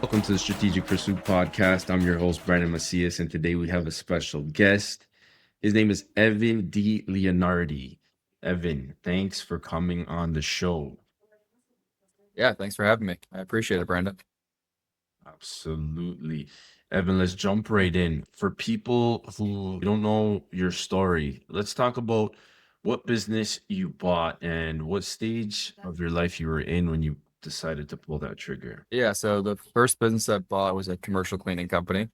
Welcome to the Strategic Pursuit Podcast. I'm your host, Brandon Macias, and today we have a special guest. His name is Evan DiLeonardi. Evan, thanks for coming on the show. Yeah, thanks for having me. I appreciate it, Brandon. Absolutely. Evan, let's jump right in. For people who don't know your story, let's talk about what business you bought and what stage of your life you were in when you decided to pull that trigger. Yeah, so the first business I bought was a commercial cleaning company.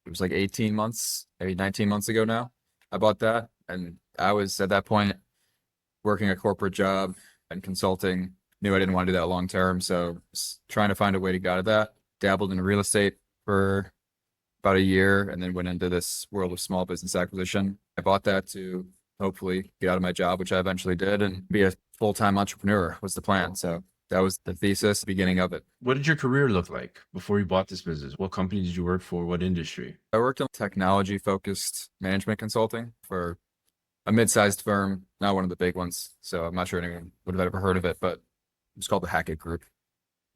It was like 18 months, maybe 19 months ago now. I bought that. And I was at that point working a corporate job and consulting. Knew I didn't want to do that long term. So was trying to find a way to get out of that. Dabbled in real estate for about a year and then went into this world of small business acquisition. I bought that to hopefully get out of my job, which I eventually did, and be a full-time entrepreneur was the plan. So that was the thesis, beginning of it. What did your career look like before you bought this business? What company did you work for? What industry? I worked on technology-focused management consulting for a mid-sized firm, not one of the big ones. So I'm not sure anyone would have ever heard of it, but it was called the Hackett Group.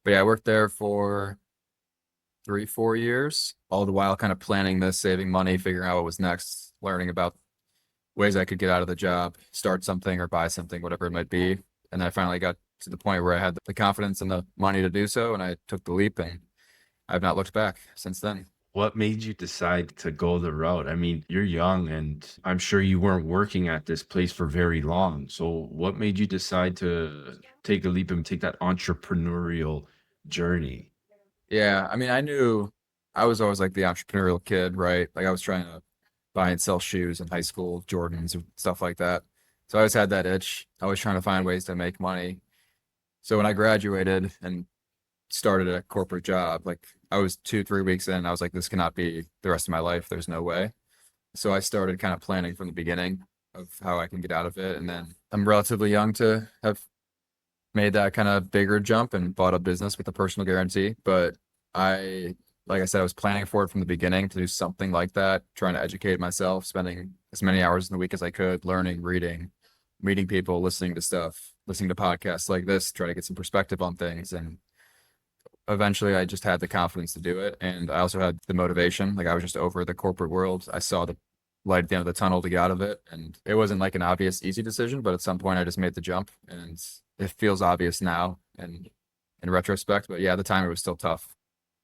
But yeah, I worked there for 3-4 years, all the while kind of planning this, saving money, figuring out what was next, learning about ways I could get out of the job, start something or buy something, whatever it might be. And I finally got to the point where I had the confidence and the money to do so, and I took the leap, and I've not looked back since then. What made you decide to go the route? I mean, you're young and I'm sure you weren't working at this place for very long. So what made you decide to take a leap and take that entrepreneurial journey? Yeah, I mean, I knew I was always like the entrepreneurial kid, right? Like I was trying to buy and sell shoes in high school, Jordans and stuff like that. So I always had that itch. I was trying to find ways to make money. So when I graduated and started a corporate job, like I was 2-3 weeks in, I was like, this cannot be the rest of my life. There's no way. So I started kind of planning from the beginning of how I can get out of it. And then I'm relatively young to have made that kind of bigger jump and bought a business with a personal guarantee. But like I said, I was planning for it from the beginning to do something like that, trying to educate myself, spending as many hours in the week as I could, learning, reading, meeting people, listening to stuff, listening to podcasts like this, try to get some perspective on things. And eventually I just had the confidence to do it. And I also had the motivation. Like I was just over the corporate world. I saw the light at the end of the tunnel to get out of it. And it wasn't like an obvious, easy decision, but at some point I just made the jump, and it feels obvious now and in retrospect. But yeah, at the time it was still tough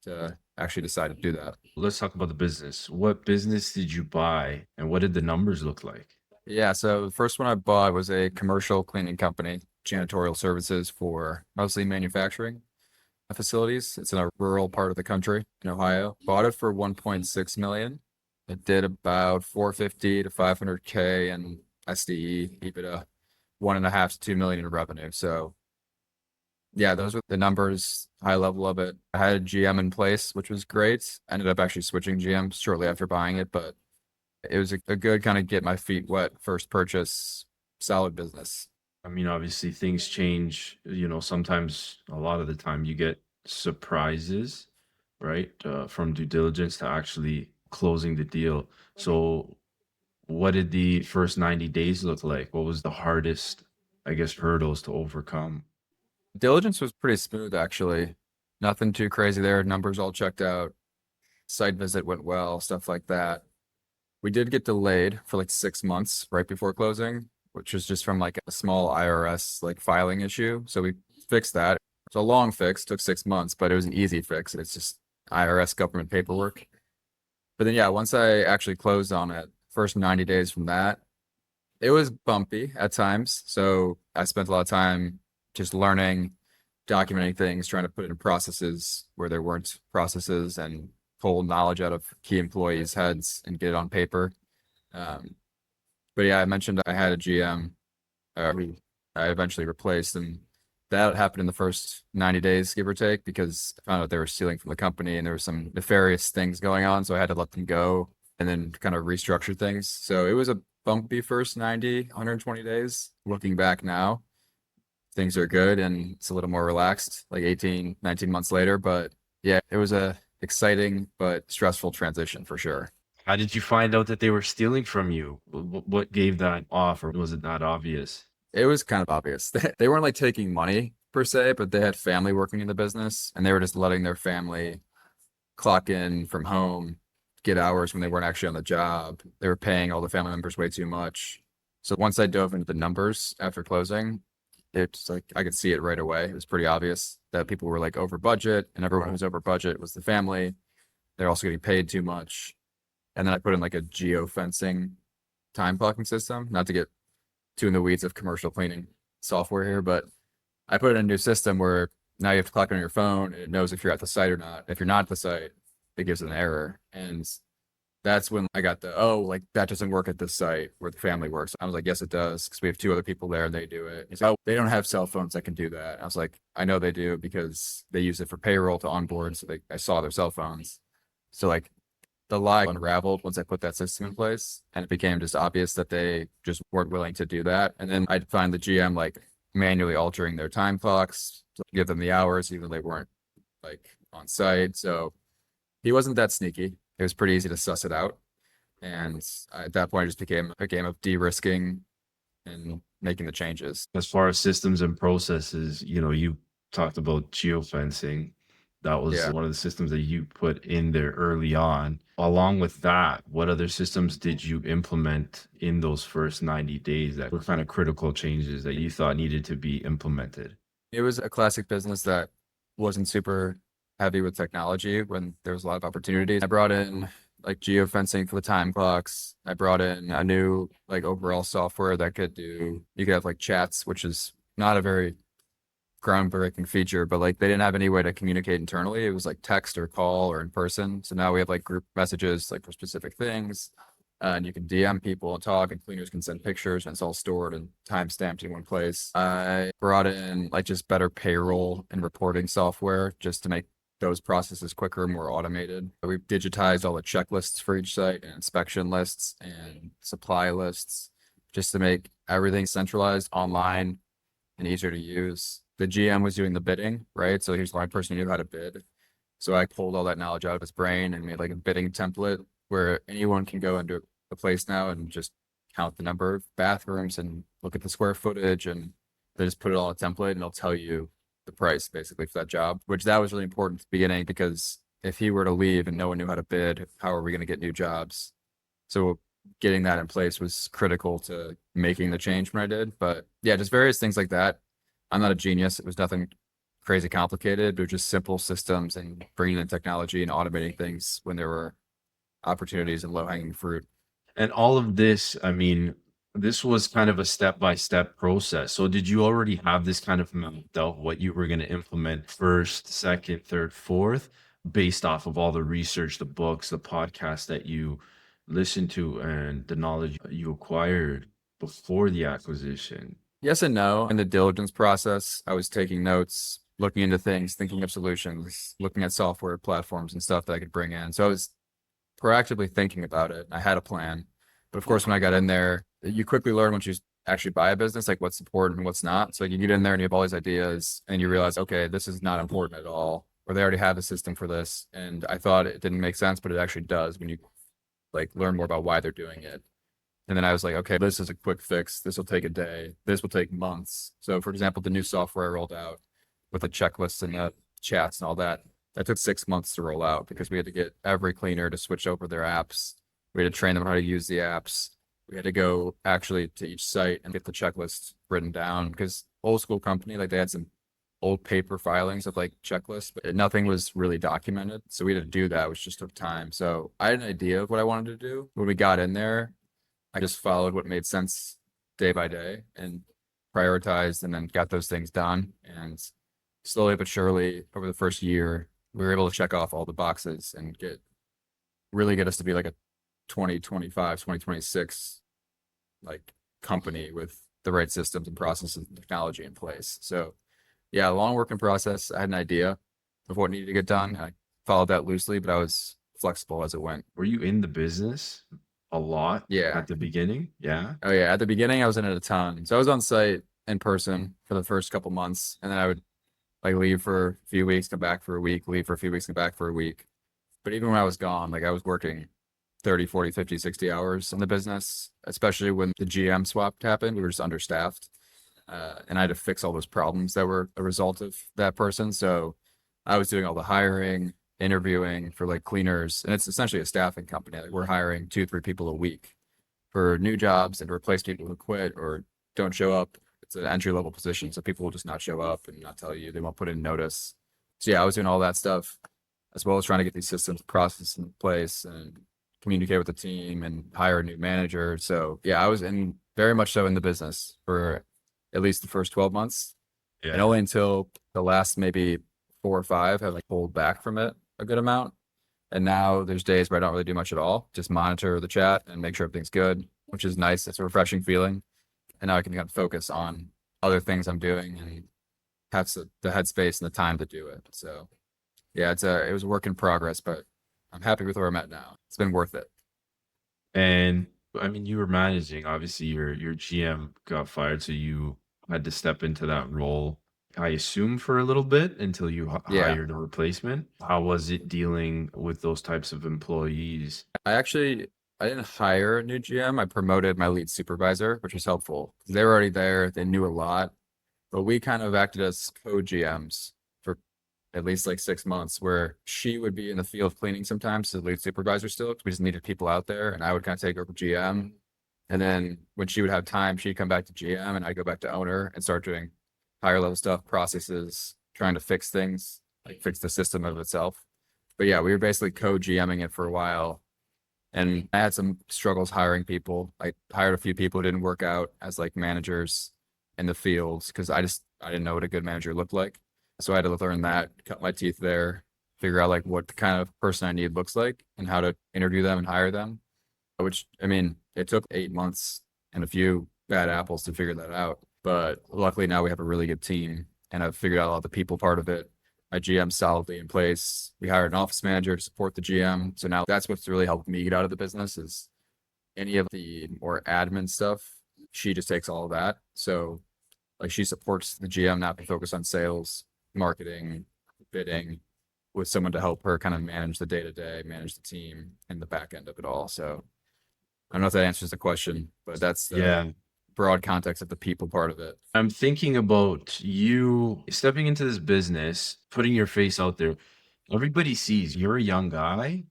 to actually decide to do that. Let's talk about the business. What business did you buy and what did the numbers look like? Yeah, so the first one I bought was a commercial cleaning company, janitorial services for mostly manufacturing facilities. It's in a rural part of the country in Ohio. Bought it for 1.6 million. It did about 450 to 500K and SDE, EBITDA, 1.5 to 2 million in revenue. So yeah, those were the numbers, high level of it. I had a GM in place, which was great. I ended up actually switching GMs shortly after buying it, but it was a good kind of get my feet wet first purchase, solid business. I mean, obviously things change, sometimes a lot of the time you get surprises, right? From due diligence to actually closing the deal. So what did the first 90 days look like? What was the hardest, I guess, hurdles to overcome? Diligence was pretty smooth, actually. Nothing too crazy there. Numbers all checked out. Site visit went well, stuff like that. We did get delayed for like 6 months right before closing, which was just from like a small IRS like filing issue. So we fixed that. It's a long fix, took 6 months, but it was an easy fix. It's just IRS government paperwork. But then yeah, once I actually closed on it, first 90 days from that, it was bumpy at times. So I spent a lot of time just learning, documenting things, trying to put it in processes where there weren't processes, and pull knowledge out of key employees' heads and get it on paper. But yeah, I mentioned I had a GM I eventually replaced, and that happened in the first 90 days, give or take, because I found out they were stealing from the company and there were some nefarious things going on. So I had to let them go and then kind of restructure things. So it was a bumpy first 90, 120 days. Looking back now, things are good and it's a little more relaxed, like 18, 19 months later. But yeah, it was a exciting but stressful transition for sure. How did you find out that they were stealing from you? What gave that off, or was it not obvious? It was kind of obvious. They weren't like taking money per se, but they had family working in the business and they were just letting their family clock in from home, get hours when they weren't actually on the job. They were paying all the family members way too much. So once I dove into the numbers after closing, it's like I could see it right away. It was pretty obvious that people were like over budget, and everyone who was over budget was the family. They're also getting paid too much. And then I put in like a geo fencing time clocking system, not to get too in the weeds of commercial cleaning software here, but I put in a new system where now you have to clock on your phone and it knows if you're at the site or not. If you're not at the site, it gives an error. And that's when I got the, oh, like that doesn't work at this site where the family works. I was like, yes, it does, because we have two other people there and they do it. He's like, oh, they don't have cell phones that can do that. I was like, I know they do because they use it for payroll to onboard. So I saw their cell phones. So like the lie unraveled once I put that system in place, and it became just obvious that they just weren't willing to do that. And then I'd find the GM like manually altering their time clocks to give them the hours, even though they weren't like on site. So he wasn't that sneaky. It was pretty easy to suss it out. And at that point, it just became a game of de-risking and making the changes. As far as systems and processes, you talked about geofencing. That was Yeah. one of the systems that you put in there early on. Along with that, what other systems did you implement in those first 90 days that were kind of critical changes that you thought needed to be implemented? It was a classic business that wasn't super heavy with technology when there was a lot of opportunities. I brought in like geofencing for the time clocks. I brought in a new like overall software that you could have like chats, which is not a very groundbreaking feature, but like they didn't have any way to communicate internally. It was like text or call or in person. So now we have like group messages like for specific things. And you can DM people and talk, and cleaners can send pictures, and it's all stored and time stamped in one place. I brought in like just better payroll and reporting software just to make those processes quicker, more automated. We've digitized all the checklists for each site and inspection lists and supply lists just to make everything centralized online and easier to use. The GM was doing the bidding, right? So he's the only person who knew how to bid. So I pulled all that knowledge out of his brain and made like a bidding template where anyone can go into a place now and just count the number of bathrooms and look at the square footage, and they just put it all in a template and it'll tell you the price basically for that job, which that was really important at the beginning, because if he were to leave and no one knew how to bid, how are we going to get new jobs? So getting that in place was critical to making the change when I did. But yeah, just various things like that. I'm not a genius. It was nothing crazy complicated. It was just simple systems and bringing in technology and automating things when there were opportunities and low-hanging fruit. And all of this, I mean, this was kind of a step-by-step process. So did you already have this kind of mapped out what you were going to implement first, second, third, fourth, based off of all the research, the books, the podcasts that you listened to, and the knowledge you acquired before the acquisition? Yes and no. In the diligence process, I was taking notes, looking into things, thinking of solutions, looking at software platforms and stuff that I could bring in. So I was proactively thinking about it. I had a plan. But of course, when I got in there, you quickly learn once you actually buy a business, like what's important and what's not. So you get in there and you have all these ideas and you realize, okay, this is not important at all, or they already have a system for this. And I thought it didn't make sense, but it actually does when you like learn more about why they're doing it. And then I was like, okay, this is a quick fix. This will take a day. This will take months. So for example, the new software I rolled out with the checklists and the chats and all that, that took 6 months to roll out because we had to get every cleaner to switch over their apps. We had to train them how to use the apps. We had to go actually to each site and get the checklist written down, because old school company, like they had some old paper filings of like checklists, but nothing was really documented. So we had to do that, which just took time. So I had an idea of what I wanted to do. When we got in there, I just followed what made sense day by day and prioritized, and then got those things done. And slowly but surely over the first year, we were able to check off all the boxes and really get us to be like a 2025, 2026 like company with the right systems and processes and technology in place. So yeah, long working process. I had an idea of what needed to get done. I followed that loosely, but I was flexible as it went. Were you in the business a lot Yeah. at the beginning? Yeah. Oh yeah. At the beginning, I was in it a ton. So I was on site in person for the first couple months, and then I would like leave for a few weeks, come back for a week, leave for a few weeks, come back for a week. But even when I was gone, like I was working 30, 40, 50, 60 hours in the business, especially when the GM swap happened. We were just understaffed. And I had to fix all those problems that were a result of that person. So I was doing all the hiring, interviewing for like cleaners, and it's essentially a staffing company. Like we're hiring 2, 3 people a week for new jobs and to replace people who quit or don't show up. It's an entry level position, so people will just not show up and not tell you. They won't put in notice. So yeah, I was doing all that stuff as well as trying to get these systems processes in place and communicate with the team and hire a new manager. So yeah, I was in very much so in the business for at least the first 12 months. And Yeah. only until the last maybe 4 or 5 have like pulled back from it a good amount. And now there's days where I don't really do much at all, just monitor the chat and make sure everything's good, which is nice. It's a refreshing feeling. And now I can kind of focus on other things I'm doing and have the headspace and the time to do it. So yeah, it was a work in progress, but I'm happy with where I'm at now. It's been worth it. And I mean, you were managing, obviously your GM got fired, so you had to step into that role, I assume, for a little bit until you Yeah. hired a replacement. How was it dealing with those types of employees? I didn't hire a new GM. I promoted my lead supervisor, which was helpful. They were already there. They knew a lot, but we kind of acted as co-GMs for at least like 6 months, where she would be in the field cleaning sometimes as the lead supervisor still, 'cause we just needed people out there, and I would kind of take over GM. And then when she would have time, she'd come back to GM and I'd go back to owner and start doing higher level stuff, processes, trying to fix things, like fix the system of itself. But yeah, we were basically co-GMing it for a while. And I had some struggles hiring people. I hired a few people who didn't work out as like managers in the fields because I didn't know what a good manager looked like. So I had to learn that, cut my teeth there, figure out like what the kind of person I need looks like and how to interview them and hire them. Which, I mean, it took 8 months and a few bad apples to figure that out. But luckily now we have a really good team and I've figured out all the people part of it. My GM's solidly in place. We hired an office manager to support the GM. So now that's what's really helped me get out of the business is any of the more admin stuff. She just takes all of that. So like she supports the GM, not to focus on sales, marketing, bidding, with someone to help her kind of manage the day to day, manage the team and the back end of it all. So I don't know if that answers the question, but that's the Yeah. broad context of the people part of it. I'm thinking about you stepping into this business, putting your face out there. Everybody sees you're a young guy,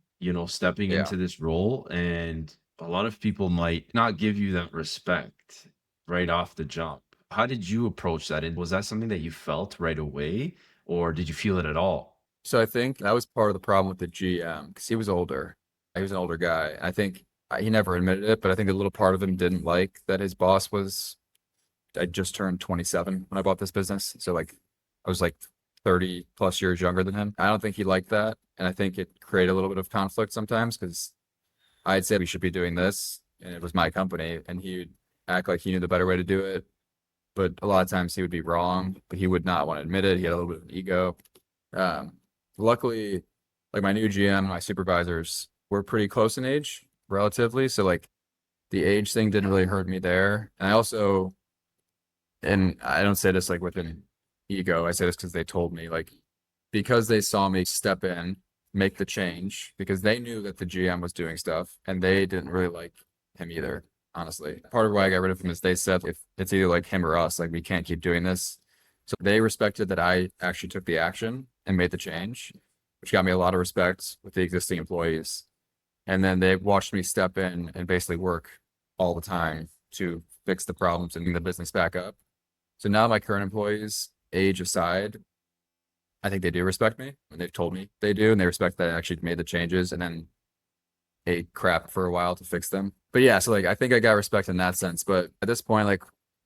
stepping Yeah. into this role, and a lot of people might not give you that respect right off the jump. How did you approach that? And was that something that you felt right away, or did you feel it at all? So I think that was part of the problem with the GM because he was older. He was an older guy. I think he never admitted it, but I think a little part of him didn't like that his boss was. I just turned 27 when I bought this business. So like I was like 30 plus years younger than him. I don't think he liked that. And I think it created a little bit of conflict sometimes because I'd say we should be doing this and it was my company and he would act like he knew the better way to do it. But a lot of times he would be wrong, but he would not want to admit it. He had a little bit of an ego. Um, Luckily, like my new GM, my supervisors were pretty close in age relatively. So like the age thing didn't really hurt me there. And I also, and I don't say this like with an ego. I say this because they told me like, because they saw me step in, make the change, because they knew that the GM was doing stuff and they didn't really like him either. Honestly, part of why I got rid of him is they said if it's either like him or us, like we can't keep doing this. So they respected that I actually took the action and made the change, which got me a lot of respect with the existing employees. And then they watched me step in and basically work all the time to fix the problems and bring the business back up. So now my current employees, age aside, I think they do respect me and they've told me they do. And they respect that I actually made the changes and then ate crap for a while to fix them. But yeah, so like I think I got respect in that sense. But at this point, like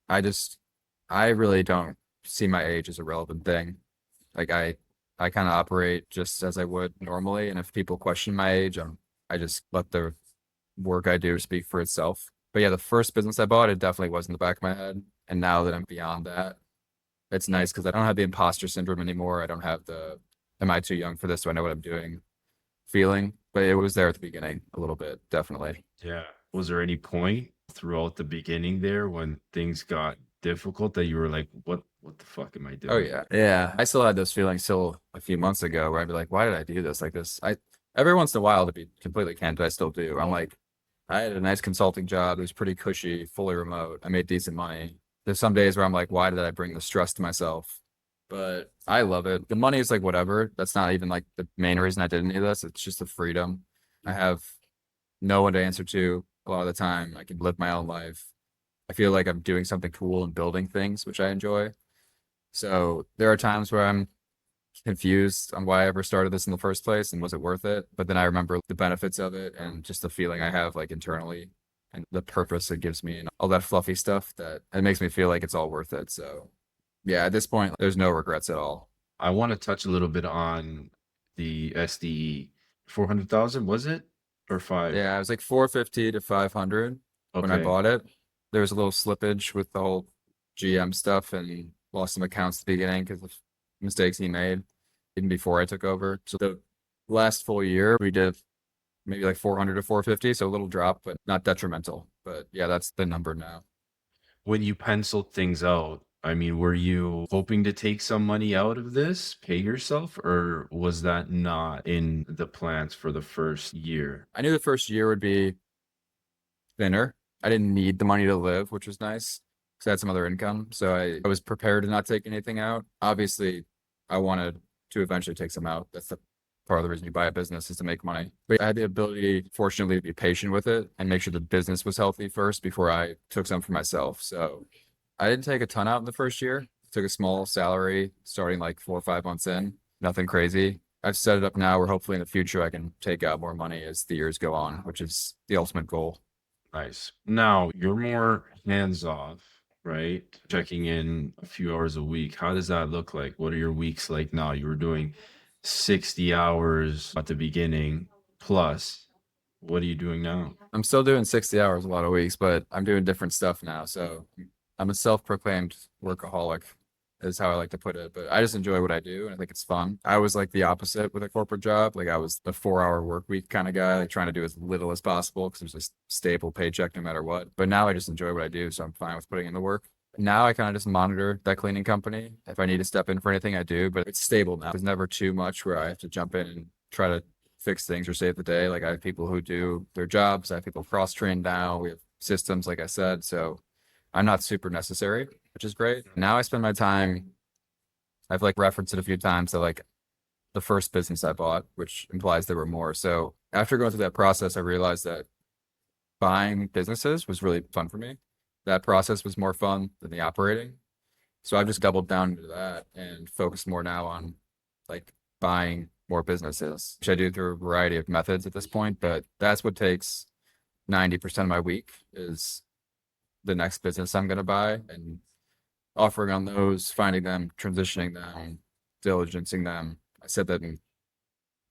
I really don't see my age as a relevant thing. Like I kind of operate just as I would normally. And if people question my age, I just let the work I do speak for itself. But yeah, the first business I bought, it definitely was in the back of my head. And now that I'm beyond that, it's nice because I don't have the imposter syndrome anymore. I don't have the, am I too young for this? Do I know what I'm doing? Feeling, but it was there at the beginning a little bit, definitely. Yeah. Was there any point throughout the beginning there when things got difficult that you were like, what the fuck am I Oh doing? yeah. Yeah. I still had those feelings still a few months ago where I'd be like, why did I do this like this? Every once in a while, to be completely candid, I still do. I'm like, I had a nice consulting job. It was pretty cushy, fully remote. I made decent money. There's some days where I'm like, why did I bring the stress to myself but I love it. The money is like whatever. That's not even like the main reason I did any of this. It's just the freedom. I have no one to answer to a lot of the time. I can live my own life. I feel like I'm doing something cool and building things, which I enjoy. So there are times where I'm confused on why I ever started this in the first place and was it worth it? But then I remember the benefits of it and just the feeling I have like internally and the purpose it gives me and all that fluffy stuff that it makes me feel like it's all worth it. So yeah, at this point, there's no regrets at all. I want to touch a little bit on the SDE. 400,000, was it? Or five? Yeah, it was like 450 to 500 when I Okay. bought it. There was a little slippage with the whole GM stuff and lost some accounts at the beginning because of mistakes he made even before I took over. So the last full year we did maybe like 400 to 450, so a little drop, but not detrimental. But yeah, that's the number now. When you penciled things out, I mean, were you hoping to take some money out of this, pay yourself, or was that not in the plans for the first year? I knew the first year would be thinner. I didn't need the money to live, which was nice because I had some other income. So I was prepared to not take anything out. Obviously, I wanted to eventually take some out. That's the part of the reason you buy a business is to make money. But I had the ability, fortunately, to be patient with it and make sure the business was healthy first before I took some for myself. So I didn't take a ton out in the first year. Took a small salary starting like 4 or 5 months in. Nothing crazy. I've set it up now where hopefully in the future I can take out more money as the years go on, which is the ultimate goal. Nice. Now you're more hands off, right? Checking in a few hours a week. How does that look like? What are your weeks like now? You were doing 60 hours at the beginning plus. What are you doing now? I'm still doing 60 hours a lot of weeks, but I'm doing different stuff now. So I'm a self-proclaimed workaholic, is how I like to put it. But I just enjoy what I do and I think it's fun. I was like the opposite with a corporate job. Like I was the 4 hour work week kind of guy, like trying to do as little as possible because there's a stable paycheck no matter what. But now I just enjoy what I do. So I'm fine with putting in the work. Now I kind of just monitor that cleaning company. If I need to step in for anything, I do, but it's stable now. There's never too much where I have to jump in and try to fix things or save the day. Like I have people who do their jobs. I have people cross trained now. We have systems, like I said. So I'm not super necessary, which is great. Now I spend my time, I've like referenced it a few times to like the first business I bought, which implies there were more. So after going through that process, I realized that buying businesses was really fun for me. That process was more fun than the operating. So I've just doubled down into that and focused more now on like buying more businesses, which I do through a variety of methods at this point. But that's what takes 90% of my week is the next business I'm going to buy and offering on those, finding them, transitioning them, diligencing them. I said that in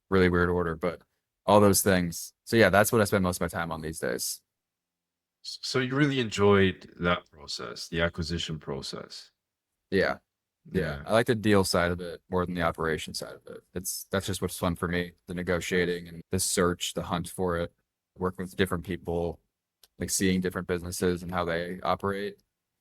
really weird order, but all those things. So yeah, that's what I spend most of my time on these days. So you really enjoyed that process, the acquisition process. Yeah. Yeah. Yeah. I like the deal side of it more than the operation side of it. That's just what's fun for me. The negotiating and the search, the hunt for it, working with different people, like seeing different businesses and how they operate.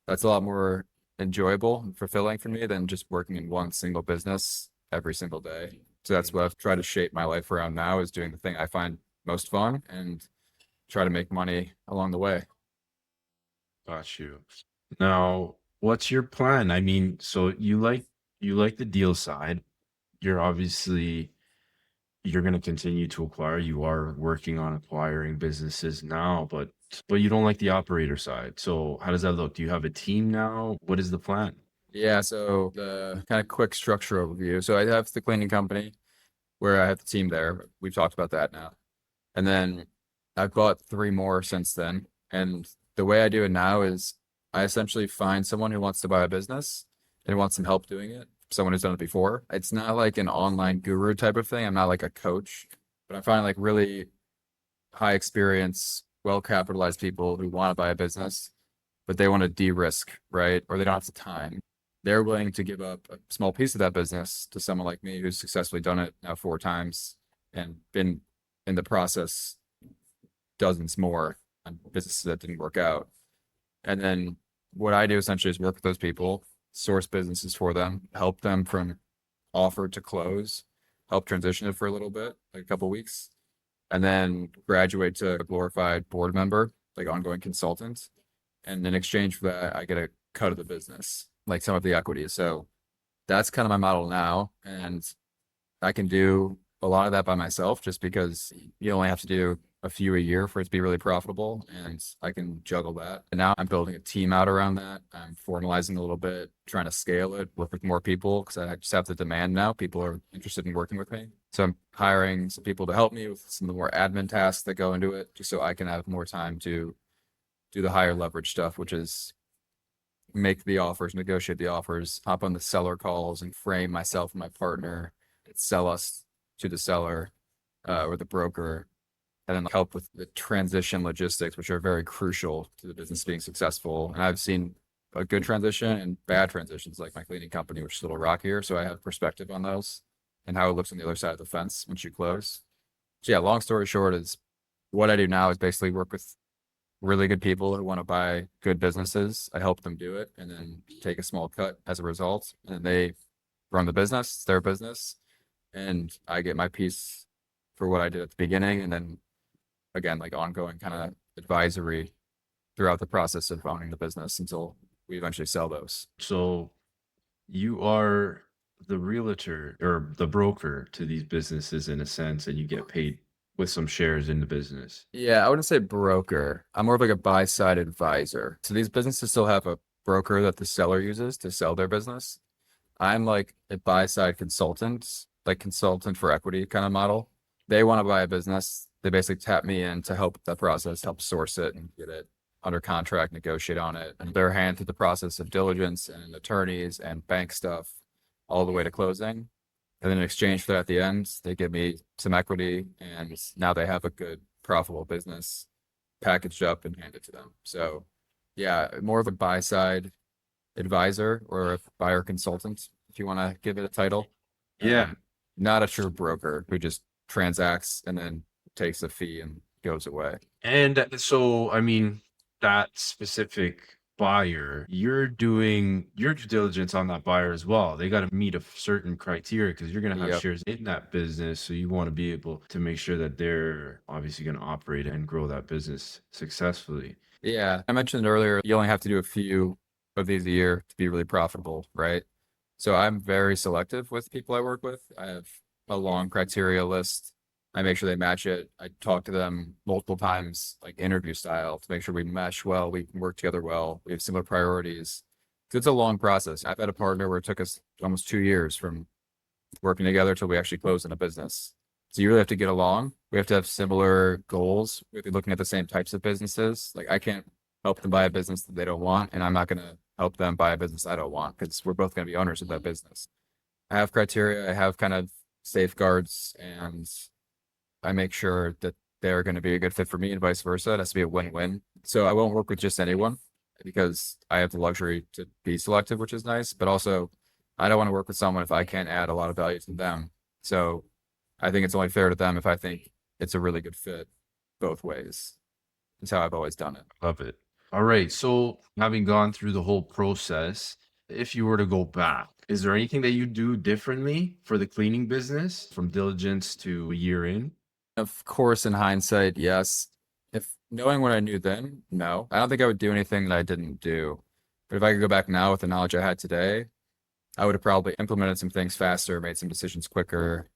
That's a lot more enjoyable and fulfilling for me than just working in one single business every single day. So that's what I've tried to shape my life around now is doing the thing I find most fun and try to make money along the way. Got you. Now, what's your plan? I mean, so you like the deal side. You're obviously you're going to continue to acquire. You are working on acquiring businesses now, but you don't like the operator side. So how does that look? Do you have a team now? What is the plan? Yeah, so the kind of quick structure overview. So I have the cleaning company where I have the team there. We've talked about that now. And then I've bought three more since then. And the way I do it now is I essentially find someone who wants to buy a business and wants some help doing it, someone who's done it before. It's not like an online guru type of thing. I'm not like a coach, but I'm finding like really high experience, well capitalized people who want to buy a business, but they want to de-risk, right? Or they don't have the time. They're willing to give up a small piece of that business to someone like me who's successfully done it now 4 times and been in the process dozens more on businesses that didn't work out. And then what I do essentially is work with those people, source businesses for them, help them from offer to close, help transition it for a little bit, like a couple weeks, and then graduate to a glorified board member, like ongoing consultant. And in exchange for that, I get a cut of the business, like some of the equity. So That's kind of my model now. And I can do a lot of that by myself just because you only have to do a few a year for it to be really profitable. And I can juggle that. And now I'm building a team out around that. I'm formalizing a little bit, trying to scale it, work with more people because I just have the demand now. People are interested in working with me. So I'm hiring some people to help me with some of the more admin tasks that go into it, just so I can have more time to do the higher leverage stuff, which is make the offers, negotiate the offers, hop on the seller calls and frame myself and my partner, and sell us to the seller or the broker, and then help with the transition logistics, which are very crucial to the business being successful. And I've seen a good transition and bad transitions, like my cleaning company, which is a little rockier. So I have perspective on those and how it looks on the other side of the fence once you close. So yeah, long story short is what I do now is basically work with really good people who want to buy good businesses. I help them do it and then take a small cut as a result. And they run the business, it's their business. And I get my piece for what I did at the beginning. And then again, like ongoing kind of advisory throughout the process of owning the business until we eventually sell those. So you are the realtor or the broker to these businesses in a sense, and you get paid with some shares in the business. Yeah, I wouldn't say broker. I'm more of like a buy side advisor. So these businesses still have a broker that the seller uses to sell their business. I'm like a buy side consultant, like consultant for equity kind of model. They want to buy a business. They basically tap me in to help with that process, help source it and get it under contract, negotiate on it. And they're hand through the process of diligence and attorneys and bank stuff all the way to closing. And then in exchange for that at the end, they give me some equity and now they have a good profitable business packaged up and handed to them. So yeah, more of a buy side advisor or a buyer consultant, if you want to give it a title. Yeah. Not a true broker who just transacts and then takes a fee and goes away. And so, I mean, that specific buyer, you're doing your due diligence on that buyer as well. They got to meet a certain criteria because you're going to have Yep. shares in that business. So you want to be able to make sure that they're obviously going to operate and grow that business successfully. Yeah. I mentioned earlier, you only have to do a few of these a year to be really profitable, right? So I'm very selective with people I work with. I have a long criteria list. I make sure they match it. I talk to them multiple times, like interview style, to make sure we mesh well, we can work together well, we have similar priorities. 'Cause it's a long process. I've had a partner where it took us almost 2 years from working together till we actually closed in a business. So you really have to get along. We have to have similar goals. We have to be looking at the same types of businesses. Like I can't help them buy a business that they don't want, and I'm not going to help them buy a business I don't want because we're both going to be owners of that business. I have criteria. I have kind of safeguards, and I make sure that they're going to be a good fit for me and vice versa. It has to be a win-win. So I won't work with just anyone because I have the luxury to be selective, which is nice, but also I don't want to work with someone if I can't add a lot of value to them. So I think it's only fair to them if I think it's a really good fit both ways. That's how I've always done it. Love it. All right. So having gone through the whole process, if you were to go back, is there anything that you do differently for the cleaning business from diligence to a year in? Of course, in hindsight, yes. If knowing what I knew then, no. I don't think I would do anything that I didn't do. But if I could go back now with the knowledge I had today, I would have probably implemented some things faster, made some decisions quicker,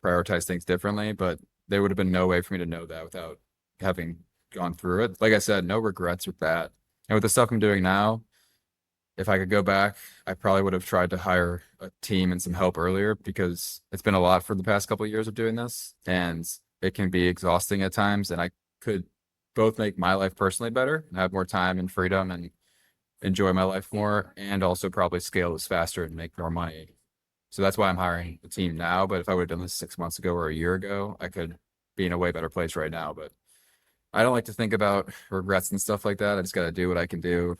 prioritized things differently. But there would have been no way for me to know that without having gone through it. Like I said, no regrets with that. And with the stuff I'm doing now, if I could go back, I probably would have tried to hire a team and some help earlier because it's been a lot for the past couple of years of doing this and it can be exhausting at times. And I could both make my life personally better and have more time and freedom and enjoy my life more and also probably scale this faster and make more money. So that's why I'm hiring a team now. But if I would have done this 6 months ago or a year ago, I could be in a way better place right now. But I don't like to think about regrets and stuff like that. I just got to do what I can do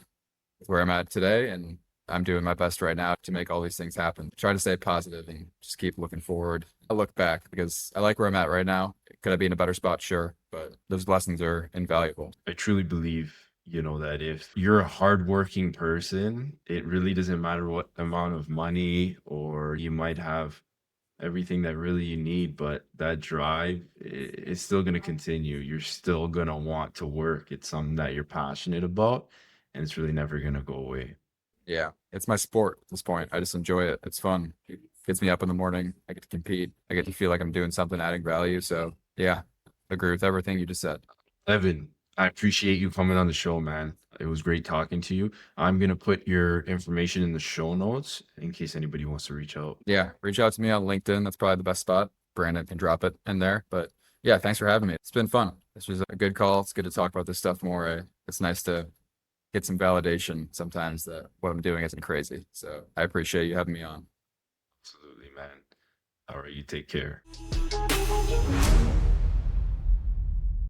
with where I'm at today. And I'm doing my best right now to make all these things happen. Try to stay positive and just keep looking forward. I look back because I like where I'm at right now. Could I be in a better spot? Sure. But those lessons are invaluable. I truly believe, that if you're a hardworking person, it really doesn't matter what amount of money or you might have everything that really you need, but that drive is still going to continue. You're still going to want to work. It's something that you're passionate about, and it's really never going to go away. Yeah, it's my sport at this point. I just enjoy it. It's fun. It gets me up in the morning. I get to compete. I get to feel like I'm doing something, adding value. So yeah, agree with everything you just said. Evan, I appreciate you coming on the show, man. It was great talking to you. I'm gonna put your information in the show notes in case anybody wants to reach out. Yeah, reach out to me on LinkedIn. That's probably the best spot. Brandon can drop it in there. But yeah, thanks for having me. It's been fun. This was a good call. It's good to talk about this stuff more. It's nice to get some validation sometimes that what I'm doing isn't crazy. So I appreciate you having me on. Absolutely, man. All right, you take care.